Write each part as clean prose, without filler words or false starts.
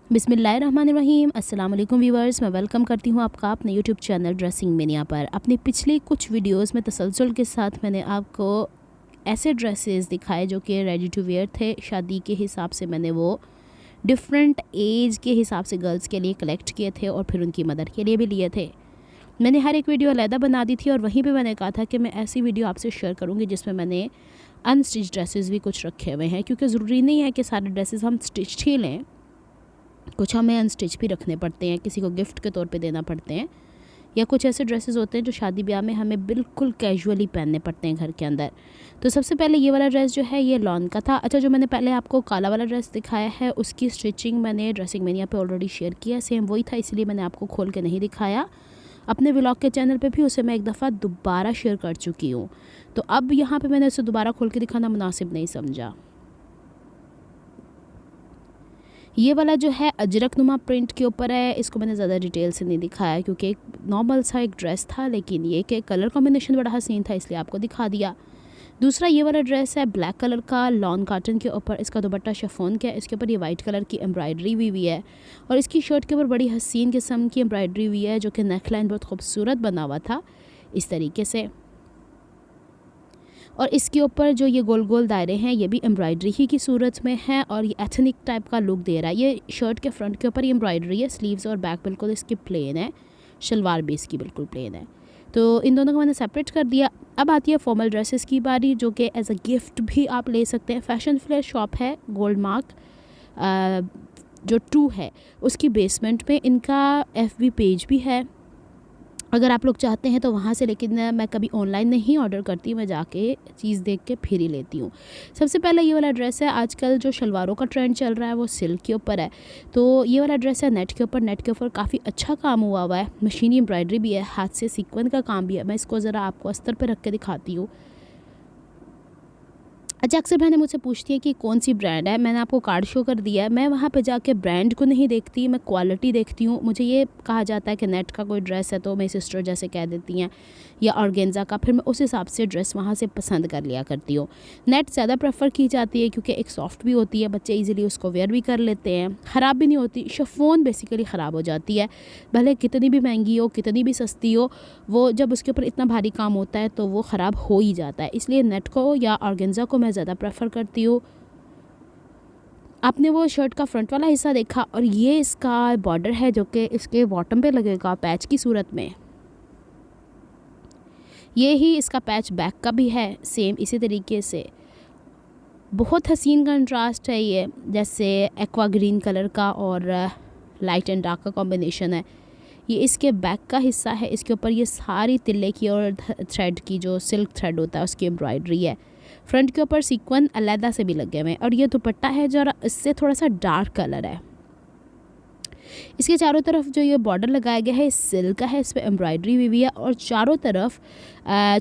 बिस्मिल्लाहिर्रहमानिर्रहीम। अस्सलाम वालेकुम व्यूअर्स, मैं वेलकम करती हूँ आपका अपने यूट्यूब चैनल ड्रेसिंग मेनिया पर। अपनी पिछली कुछ वीडियोस में तसलसल के साथ मैंने आपको ऐसे ड्रेसेस दिखाए जो कि रेडी टू वेयर थे। शादी के हिसाब से मैंने वो डिफरेंट एज के हिसाब से गर्ल्स के लिए कलेक्ट किए थे और फिर उनकी मदर के लिए भी लिए थे। मैंने हर एक वीडियो अलहदा बना दी थी और वहीं पे मैंने कहा था कि मैं ऐसी वीडियो आपसे शेयर करूँगी जिसमें मैंने अनस्टिच ड्रेसेस भी कुछ रखे हुए हैं, क्योंकि ज़रूरी नहीं है कि सारे ड्रेसेस हम स्टिच ही लें, कुछ हमें अनस्टिच भी रखने पड़ते हैं, किसी को गिफ्ट के तौर पे देना पड़ते हैं, या कुछ ऐसे ड्रेसेस होते हैं जो शादी ब्याह में हमें बिल्कुल कैजुअली पहनने पड़ते हैं घर के अंदर। तो सबसे पहले ये वाला ड्रेस जो है ये लॉन का था। अच्छा, जो मैंने पहले आपको काला वाला ड्रेस दिखाया है उसकी स्टिचिंग मैंने ड्रेसिंग मेनिया पे ऑलरेडी शेयर किया, सेम वही था, इसलिए मैंने आपको खोल के नहीं दिखाया। अपने व्लॉग के चैनल पे भी उसे मैं एक दफ़ा दोबारा शेयर कर चुकी हूँ, तो अब यहाँ पे मैंने उसे दोबारा खोल के दिखाना मुनासिब नहीं समझा। ये वाला जो है अजरक नुमा प्रिंट के ऊपर है, इसको मैंने ज़्यादा डिटेल से नहीं दिखाया क्योंकि एक नॉर्मल सा एक ड्रेस था, लेकिन ये कि कलर कॉम्बिनेशन बड़ा हसीन था इसलिए आपको दिखा दिया। दूसरा ये वाला ड्रेस है ब्लैक कलर का लॉन कॉटन के ऊपर, इसका दुपट्टा शिफॉन का है, इसके ऊपर ये वाइट कलर की एम्ब्रॉयडरी हुई है और इसकी शर्ट के ऊपर बड़ी हसीन किस्म की एम्ब्रॉयडरी हुई है जो कि नेक लाइन बहुत खूबसूरत बना हुआ था इस तरीके से। और इसके ऊपर जो ये गोल गोल दायरे हैं ये भी एम्ब्रॉयडरी ही की सूरत में है और ये एथनिक टाइप का लुक दे रहा है। ये शर्ट के फ्रंट के ऊपर ये एम्ब्रॉयडरी है, स्लीव्स और बैक बिल्कुल इसकी प्लेन है, शलवार भी इसकी बिल्कुल प्लेन है। तो इन दोनों को मैंने सेपरेट कर दिया। अब आती है फॉर्मल ड्रेसेस की बारी, जो कि एज अ गिफ्ट भी आप ले सकते हैं। फैशन फ्लेयर शॉप है गोल्ड मार्क जो 2 है उसकी बेसमेंट में इनका FB पेज भी है, अगर आप लोग चाहते हैं तो वहाँ से, लेकिन मैं कभी ऑनलाइन नहीं ऑर्डर करती, मैं जाके चीज़ देख के फिर ही लेती हूँ। सबसे पहले ये वाला ड्रेस है, आजकल जो शलवारों का ट्रेंड चल रहा है वो सिल्क के ऊपर है, तो ये वाला ड्रेस है नेट के ऊपर। नेट के ऊपर काफ़ी अच्छा काम हुआ है, मशीनी एम्ब्रॉयडरी भी है, हाथ से सीक्वेंस का काम भी है। मैं इसको ज़रा आपको अस्तर पर रख के दिखाती हूँ। अच्छा, अक्सर बहनें मुझसे पूछती है कि कौन सी ब्रांड है, मैंने आपको कार्ड शो कर दिया है। मैं वहाँ पे जाके ब्रांड को नहीं देखती, मैं क्वालिटी देखती हूँ। मुझे ये कहा जाता है कि नेट का कोई ड्रेस है तो मेरी सिस्टर जैसे कह देती हैं, या ऑर्गेन्जा का, फिर मैं उस हिसाब से ड्रेस वहाँ से पसंद कर लिया करती हूँ। नेट ज़्यादा प्रेफर की जाती है क्योंकि एक सॉफ्ट भी होती है, बच्चे ईजिली उसको वेयर भी कर लेते हैं, ख़राब भी नहीं होती। शिफॉन बेसिकली ख़राब हो जाती है, भले कितनी भी महंगी हो कितनी भी सस्ती हो, वो जब उसके ऊपर इतना भारी काम होता है तो वो ख़राब हो ही जाता है। इसलिए नेट को या ऑर्गेन्जा को मैं ज़्यादा प्रेफर करती हूँ। आपने वो शर्ट का फ्रंट वाला हिस्सा देखा और ये इसका बॉर्डर है जो कि इसके बॉटम पे लगेगा पैच की सूरत में। ये ही इसका पैच बैक का भी है सेम इसी तरीके से। बहुत हसीन कंट्रास्ट है ये, जैसे एक्वा ग्रीन कलर का और लाइट एंड डार्क का कॉम्बिनेशन है। ये इसके बैक का हिस्सा है, इसके ऊपर ये सारी तिल्ले की और थ्रेड की, जो सिल्क थ्रेड होता है उसकी एम्ब्रॉयडरी है। फ्रंट के ऊपर सीक्वेंस अलहदा से भी लगे हुए हैं और ये दुपट्टा है जो इससे थोड़ा सा डार्क कलर है। इसके चारों तरफ जो ये बॉर्डर लगाया गया है सिल्क का है, इस पर एम्ब्रॉयडरी हुई है और चारों तरफ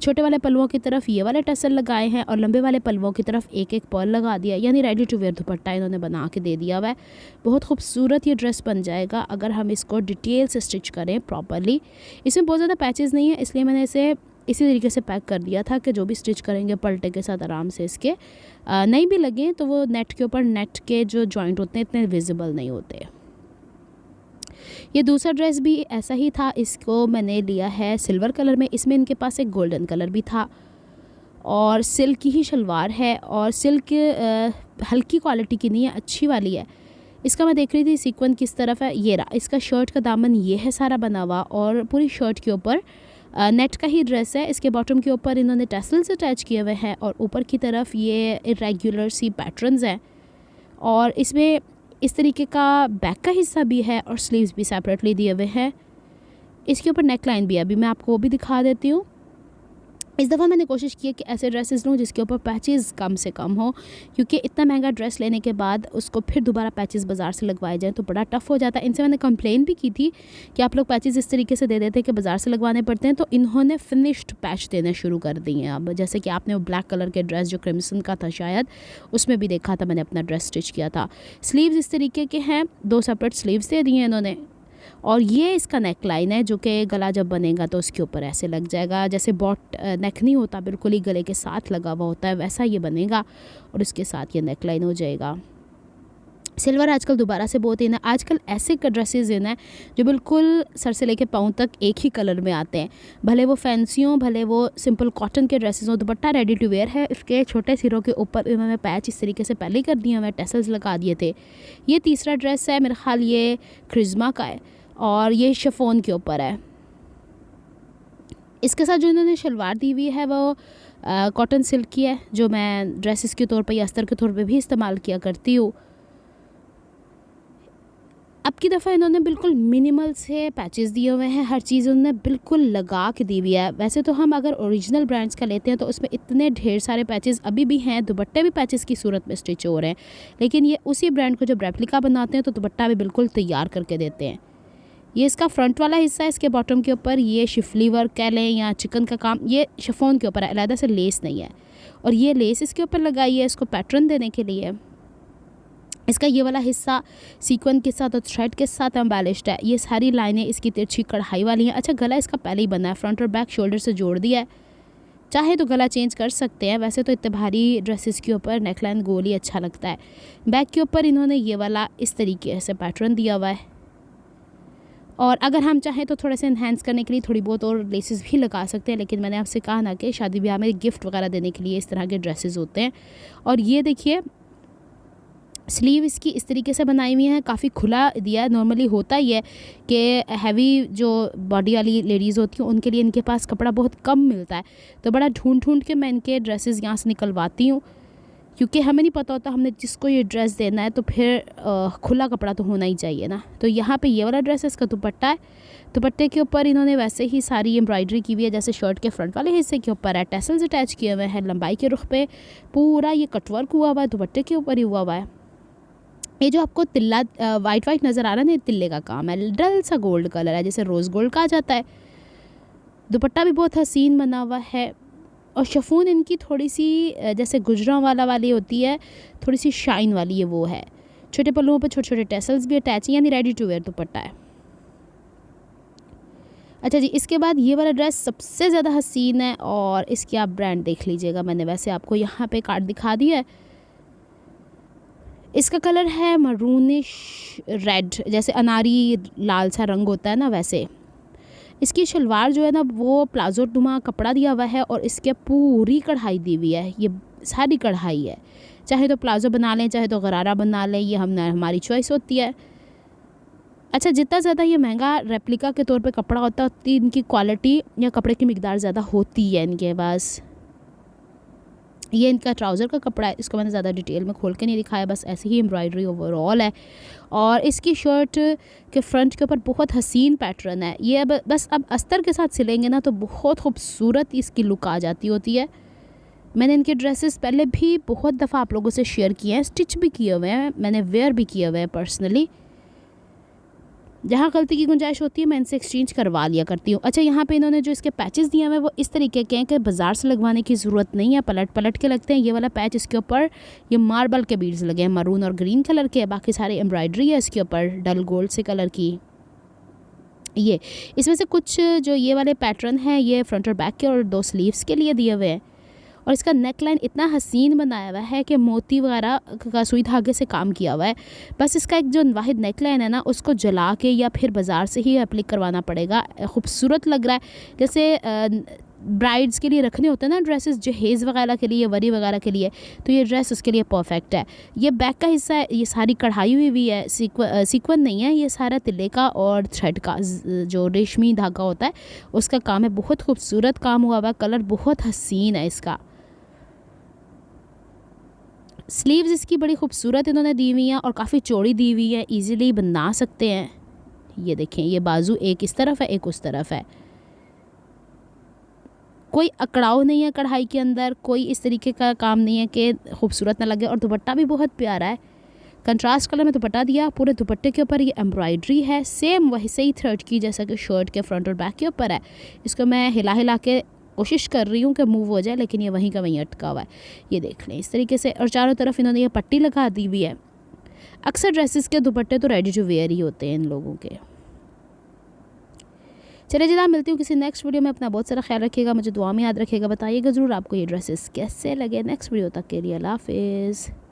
छोटे वाले पल्लुओं की तरफ ये वाले टसल लगाए हैं और लंबे वाले पल्लुओं की तरफ एक एक पर्ल लगा दिया, यानी रेडी टू वेयर दुपट्टा इन्होंने बना के दे दिया हुआ है। बहुत खूबसूरत ये ड्रेस बन जाएगा अगर हम इसको डिटेल से स्टिच करें प्रॉपरली। इसमें बहुत ज़्यादा पैचेस नहीं है, इसलिए मैंने इसे इसी तरीके से पैक कर दिया था कि जो भी स्टिच करेंगे पलटे के साथ आराम से इसके नहीं भी लगें तो वो नेट के ऊपर नेट के जो जॉइंट होते हैं इतने विजिबल नहीं होते। ये दूसरा ड्रेस भी ऐसा ही था, इसको मैंने लिया है सिल्वर कलर में, इसमें इनके पास एक गोल्डन कलर भी था और सिल्क की ही शलवार है और सिल्क हल्की क्वालिटी की नहीं है, अच्छी वाली है। इसका मैं देख रही थी सीक्वेंस किस तरफ है, ये रहा। इसका शर्ट का दामन ये है सारा बना हुआ और पूरी शर्ट के ऊपर नेट का ही ड्रेस है। इसके बॉटम के ऊपर इन्होंने टैसल्स अटैच किए हुए हैं और ऊपर की तरफ ये इरेगुलर सी पैटर्न्स हैं और इसमें इस तरीके का बैक का हिस्सा भी है और स्लीव्स भी सेपरेटली दिए हुए हैं। इसके ऊपर नेक लाइन भी है, अभी मैं आपको वो भी दिखा देती हूँ। इस दफ़ा मैंने कोशिश की है कि ऐसे ड्रेसेस लूँ जिसके ऊपर पैचेस कम से कम हो, क्योंकि इतना महंगा ड्रेस लेने के बाद उसको फिर दोबारा पैचेस बाज़ार से लगवाए जाएँ तो बड़ा टफ़ हो जाता है। इनसे मैंने कंप्लेन भी की थी कि आप लोग पैचेस इस तरीके से दे देते हैं कि बाज़ार से लगवाने पड़ते हैं, तो इन्होंने फिनिश्ड पैच देने शुरू कर दिए हैं अब। जैसे कि आपने वो ब्लैक कलर के ड्रेस जो क्रिम्सन का था शायद, उसमें भी देखा था मैंने अपना ड्रेस स्टिच किया था। स्लीव्स इस तरीके के हैं, 2 सेपरेट स्लीव्स दे दिए हैं इन्होंने और ये इसका नेक लाइन है जो कि गला जब बनेगा तो उसके ऊपर ऐसे लग जाएगा, जैसे बॉट नेक नहीं होता बिल्कुल ही गले के साथ लगा हुआ होता है, वैसा ये बनेगा और इसके साथ ये नेक लाइन हो जाएगा। सिल्वर आजकल दोबारा से बहुत इन है। आजकल ऐसे ड्रेसेस इन है जो बिल्कुल सर से लेके पाँव तक एक ही कलर में आते हैं, भले वो फैंसी हों, भले वो सिंपल कॉटन के ड्रेसेस हों। दुपट्टा रेडी टू वेयर है। इसके छोटे सिरों के ऊपर इन्होंने पैच इस तरीके से पहले ही कर दिए हुए, टेसल्स लगा दिए थे। ये तीसरा ड्रेस है, मेरा ख्याल ये क्रिज्मा का है और ये शिफॉन के ऊपर है। इसके साथ जो इन्होंने शलवार दी हुई है वो कॉटन सिल्क की है, जो मैं ड्रेसेस के तौर पर या अस्तर के तौर पर भी इस्तेमाल किया करती हूँ। अब की दफ़ा इन्होंने बिल्कुल मिनिमल से पैचेस दिए हुए हैं, हर चीज़ उन्होंने बिल्कुल लगा के दी हुई है। वैसे तो हम अगर ओरिजिनल ब्रांड्स का लेते हैं तो उसमें इतने ढेर सारे पैचेस अभी भी हैं, दुपट्टे भी पैचेस की सूरत में स्टिच हो रहे हैं, लेकिन ये उसी ब्रांड को जब रेप्लिका बनाते हैं तो दुपट्टा भी बिल्कुल तैयार करके देते हैं। ये इसका फ्रंट वाला हिस्सा है, इसके बॉटम के ऊपर ये शिफली वर्क कह लें या चिकन का काम, ये शिफॉन के ऊपर है, अलहदा से लेस नहीं है। और ये लेस इसके ऊपर लगाई है इसको पैटर्न देने के लिए। इसका ये वाला हिस्सा सीक्वेंस के साथ और थ्रेड के साथ एम्बेलिश्ड है। ये सारी लाइनें इसकी तिरछी कढ़ाई वाली हैं। अच्छा, गला इसका पहले ही बना है, फ्रंट और बैक शोल्डर से जोड़ दिया है। चाहे तो गला चेंज कर सकते हैं, वैसे तो इतने भारी ड्रेसेस के ऊपर नेकलाइन गोल ही अच्छा लगता है। बैक के ऊपर इन्होंने ये वाला इस तरीके से पैटर्न दिया हुआ है, और अगर हम चाहें तो थोड़े से इन्हेंस करने के लिए थोड़ी बहुत और लेसेस भी लगा सकते हैं, लेकिन मैंने आपसे कहा ना कि शादी ब्याह में गिफ्ट वगैरह देने के लिए इस तरह के ड्रेसेस होते हैं। और ये देखिए स्लीव इसकी इस तरीके से बनाई हुई है, काफ़ी खुला दिया है। नॉर्मली होता ही है कि हैवी जो बॉडी वाली लेडीज़ होती हैं उनके लिए इनके पास कपड़ा बहुत कम मिलता है, तो बड़ा ढूंढ के मैं इनके ड्रेसेस यहाँ से निकलवाती हूँ, क्योंकि हमें नहीं पता होता हमने जिसको ये ड्रेस देना है, तो फिर खुला कपड़ा तो होना ही चाहिए ना। तो यहाँ पे ये वाला ड्रेस है, इसका दुपट्टा है। दुपट्टे के ऊपर इन्होंने वैसे ही सारी एम्ब्रॉयडरी की हुई है, जैसे शर्ट के फ्रंट वाले हिस्से के ऊपर है, टेसल्स अटैच किए हुए हैं। लंबाई के रुख पे पूरा ये कटवर्क हुआ हुआ है, दुपट्टे के ऊपर ही हुआ हुआ है। ये जो आपको तिल्ला वाइट नज़र आ रहा है ना, तिल्ले का काम है, डल सा गोल्ड कलर है, जैसे रोज़ गोल्ड कहा जाता है। दुपट्टा भी बहुत हसीन बना हुआ है, और शफून इनकी थोड़ी सी जैसे गुजरांवाला वाली होती है, थोड़ी सी शाइन वाली है, वो है। छोटे पल्लुओं पर छोटे छोटे टेसल्स भी अटैच हैं, यानी रेडी टू वेयर दुपट्टा है। अच्छा जी, इसके बाद ये वाला ड्रेस सबसे ज़्यादा हसीन है, और इसकी आप ब्रांड देख लीजिएगा, मैंने वैसे आपको यहाँ पे कार्ड दिखा दिया है। इसका कलर है मरूनिश रेड, जैसे अनारी लाल सा रंग होता है ना, वैसे। इसकी शलवार जो है ना वो प्लाजो नुमा कपड़ा दिया हुआ है, और इसके पूरी कढ़ाई दी हुई है, ये सारी कढ़ाई है। चाहे तो प्लाजो बना लें, चाहे तो गरारा बना लें, ये हमारी चॉइस होती है। अच्छा, जितना ज़्यादा ये महंगा रेप्लिका के तौर पे कपड़ा होता है, उतनी इनकी क्वालिटी या कपड़े की मिकदार ज़्यादा होती है इनके पास। ये इनका ट्राउज़र का कपड़ा है, इसको मैंने ज़्यादा डिटेल में खोल के नहीं दिखाया, बस ऐसे ही एम्ब्रॉयडरी ओवरऑल है। और इसकी शर्ट के फ्रंट के ऊपर बहुत हसीन पैटर्न है। ये अब अस्तर के साथ सिलेंगे ना तो बहुत खूबसूरत इसकी लुक आ जाती होती है। मैंने इनके ड्रेसेस पहले भी बहुत दफ़ा आप लोगों से शेयर किए हैं, स्टिच भी किए हुए हैं, मैंने वेयर भी किए हुए हैं पर्सनली। जहाँ गलती की गुंजाइश होती है मैं इनसे एक्सचेंज करवा लिया करती हूँ। अच्छा, यहाँ पे इन्होंने जो इसके पैचेस दिए हुए हैं वो इस तरीके के हैं कि बाज़ार से लगवाने की ज़रूरत नहीं है, पलट के लगते हैं। ये वाला पैच इसके ऊपर ये मार्बल के बीड्स लगे हैं, मरून और ग्रीन कलर के, बाकी सारे एम्ब्रॉयडरी है इसके ऊपर डल गोल्ड से कलर की। ये इसमें से कुछ जो ये वाले पैटर्न हैं ये फ्रंट और बैक के और 2 स्लीव्स के लिए दिए हुए हैं। और इसका नेक लाइन इतना हसीन बनाया हुआ है कि मोती वगैरह का सुई धागे से काम किया हुआ है। बस इसका एक जो वाहिद नेक लाइन है ना उसको जला के या फिर बाज़ार से ही एप्लिक करवाना पड़ेगा। खूबसूरत लग रहा है, जैसे ब्राइड्स के लिए रखने होते हैं ना ड्रेसेस, जहेज़ वगैरह के लिए, वरी वगैरह के लिए, तो ये ड्रेस उसके लिए परफेक्ट है। ये बैक का हिस्सा है, ये सारी कढ़ाई हुई है, सीक्वेंस नहीं है, ये सारा तिल्ले का और थ्रेड का जो रेशमी धागा होता है उसका काम है। बहुत खूबसूरत काम हुआ हुआ, कलर बहुत हसीन है इसका। स्लीव्स इसकी बड़ी खूबसूरत इन्होंने दी हुई हैं और काफ़ी चौड़ी दी हुई है, इजीली बना सकते हैं। ये देखें, ये बाजू एक इस तरफ है, एक उस तरफ है, कोई अकड़ाव नहीं है कढ़ाई के अंदर, कोई इस तरीके का काम नहीं है कि खूबसूरत ना लगे। और दुपट्टा भी बहुत प्यारा है, कंट्रास्ट कलर में दुपट्टा दिया। पूरे दुपट्टे के ऊपर ये एम्ब्रॉयडरी है, सेम वही से ही थ्रेड की जैसा कि शर्ट के फ्रंट और बैक के ऊपर है। इसको मैं हिला हिला के कोशिश कर रही हूँ कि मूव हो जाए, लेकिन ये वहीं का वहीं अटका हुआ है। ये देख लें इस तरीके से, और चारों तरफ इन्होंने ये पट्टी लगा दी हुई है। अक्सर ड्रेसेस के दुपट्टे तो रेडी टू वेयर ही होते हैं इन लोगों के। चलिए जनाब, मिलती हूँ किसी नेक्स्ट वीडियो में। अपना बहुत सारा ख्याल रखिएगा, मुझे दुआ में याद रखिएगा, बताइएगा ज़रूर आपको ये ड्रेसेस कैसे लगे। नेक्स्ट वीडियो तक के लिए अल्लाह हाफिज़।